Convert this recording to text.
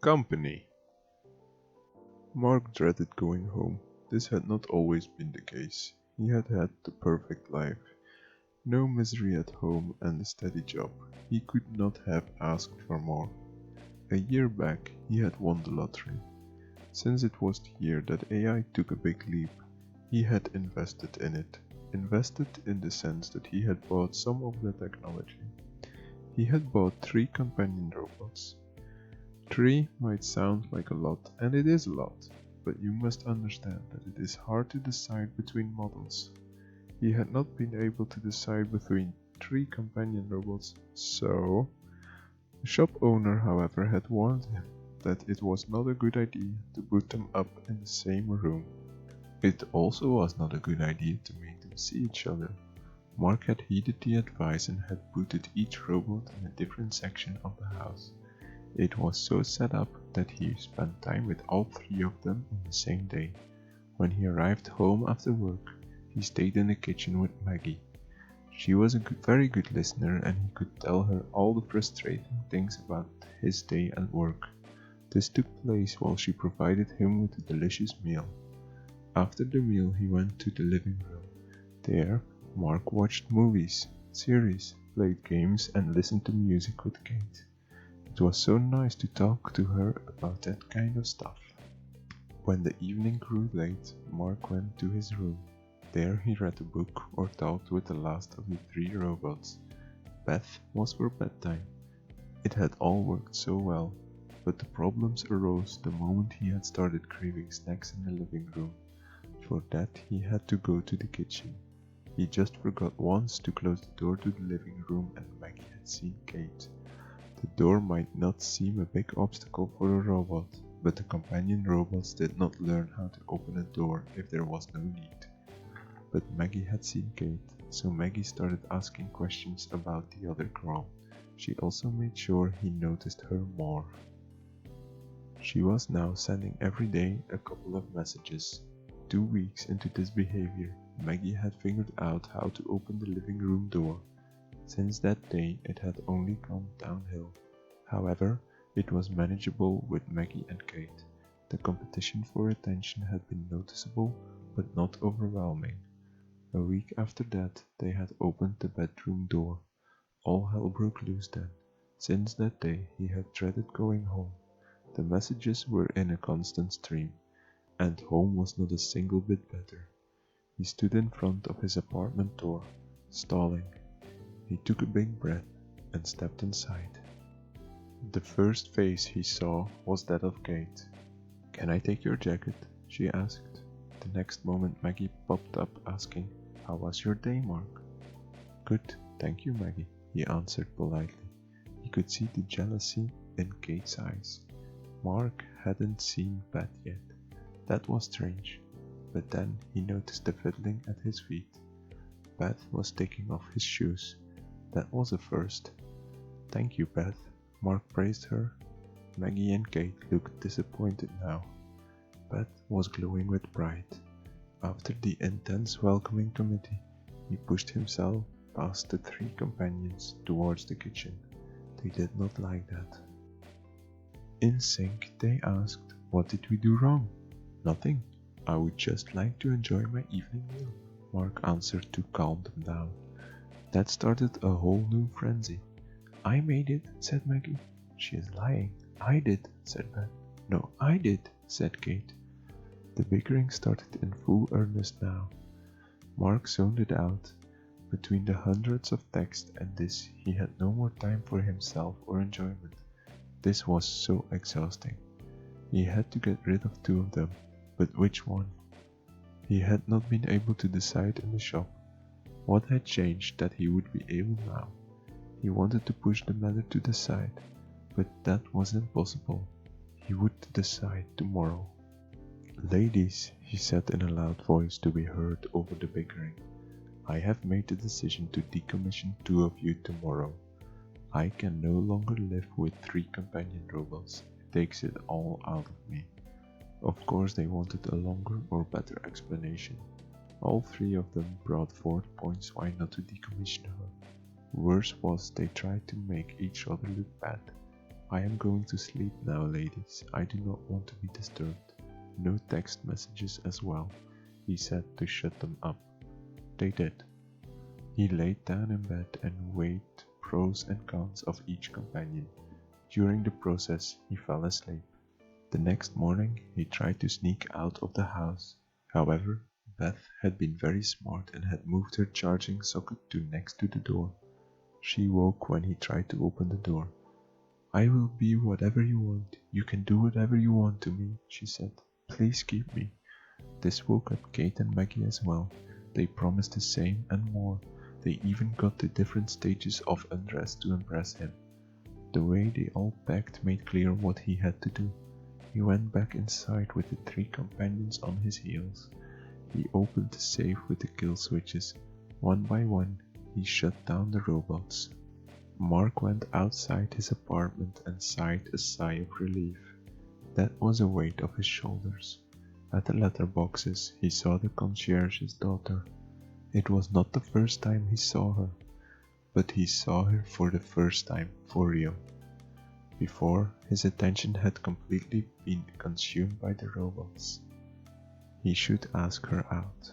company. Mark dreaded going home. This had not always been the case. He had had the perfect life. No misery at home and a steady job. He could not have asked for more. A year back, he had won the lottery. Since it was the year that AI took a big leap, he had invested in it. Invested in the sense that he had bought some of the technology. He had bought 3 companion robots. 3 might sound like a lot, and it is a lot, but you must understand that it is hard to decide between models. He had not been able to decide between 3 companion robots, so... The shop owner, however, had warned him that it was not a good idea to put them up in the same room. It also was not a good idea to make them see each other. Mark had heeded the advice and had put each robot in a different section of the house. It was so set up that he spent time with all 3 of them on the same day. When he arrived home after work, he stayed in the kitchen with Maggie. She was a very good listener and he could tell her all the frustrating things about his day at work. This took place while she provided him with a delicious meal. After the meal he went to the living room. There, Mark watched movies, series, played games and listened to music with Kate. It was so nice to talk to her about that kind of stuff. When the evening grew late, Mark went to his room. There he read a book or talked with the last of the 3 robots. Beth was for bedtime. It had all worked so well, but the problems arose the moment he had started craving snacks in the living room. For that he had to go to the kitchen. He just forgot once to close the door to the living room and Maggie had seen Kate. The door might not seem a big obstacle for a robot, but the companion robots did not learn how to open a door if there was no need. But Maggie had seen Kate, so Maggie started asking questions about the other girl. She also made sure he noticed her more. She was now sending every day a couple of messages. 2 weeks into this behavior, Maggie had figured out how to open the living room door. Since that day, it had only gone downhill. However, it was manageable with Maggie and Kate. The competition for attention had been noticeable, but not overwhelming. A week after that, they had opened the bedroom door. All hell broke loose then. Since that day, he had dreaded going home. The messages were in a constant stream, and home was not a single bit better. He stood in front of his apartment door, stalling. He took a big breath and stepped inside. The first face he saw was that of Kate. "Can I take your jacket?" she asked. The next moment Maggie popped up asking, "How was your day, Mark?" "Good, thank you, Maggie," he answered politely. He could see the jealousy in Kate's eyes. Mark hadn't seen Beth yet. That was strange, but then he noticed the fiddling at his feet. Beth was taking off his shoes. That was a first. "Thank you, Beth," Mark praised her. Maggie and Kate looked disappointed now. Beth was glowing with pride. After the intense welcoming committee, he pushed himself past the 3 companions towards the kitchen. They did not like that. In sync, they asked, "What did we do wrong?" "Nothing. I would just like to enjoy my evening meal," Mark answered to calm them down. That started a whole new frenzy. "I made it," said Maggie. "She is lying." "I did," said Beth. "No, I did," said Kate. The bickering started in full earnest now. Mark zoned it out. Between the hundreds of texts and this, he had no more time for himself or enjoyment. This was so exhausting. He had to get rid of 2 of them, but which one? He had not been able to decide in the shop. What had changed that he would be able now? He wanted to push the matter to the side, but that was impossible. He would decide tomorrow. "Ladies," he said in a loud voice to be heard over the bickering, "I have made the decision to decommission 2 of you tomorrow. I can no longer live with 3 companion robots. It takes it all out of me." Of course they wanted a longer or better explanation. All 3 of them brought forth points why not to decommission her. Worse was they tried to make each other look bad. I am going to sleep now, ladies. I do not want to be disturbed. No text messages as well, he said to shut them up. They did. He laid down in bed and weighed pros and cons of each companion. During the process, he fell asleep. The next morning, he tried to sneak out of the house. However, Beth had been very smart and had moved her charging socket to next to the door. She woke when he tried to open the door. I will be whatever you want. You can do whatever you want to me, she said. Please keep me. This woke up Kate and Maggie as well. They promised the same and more. They even got to different stages of undress to impress him. The way they all packed made clear what he had to do. He went back inside with the 3 companions on his heels. He opened the safe with the kill switches. One by one, he shut down the robots. Mark went outside his apartment and sighed a sigh of relief. That was a weight off his shoulders. At the letterboxes, he saw the concierge's daughter. It was not the first time he saw her, but he saw her for the first time for real. Before, his attention had completely been consumed by the robots. He should ask her out.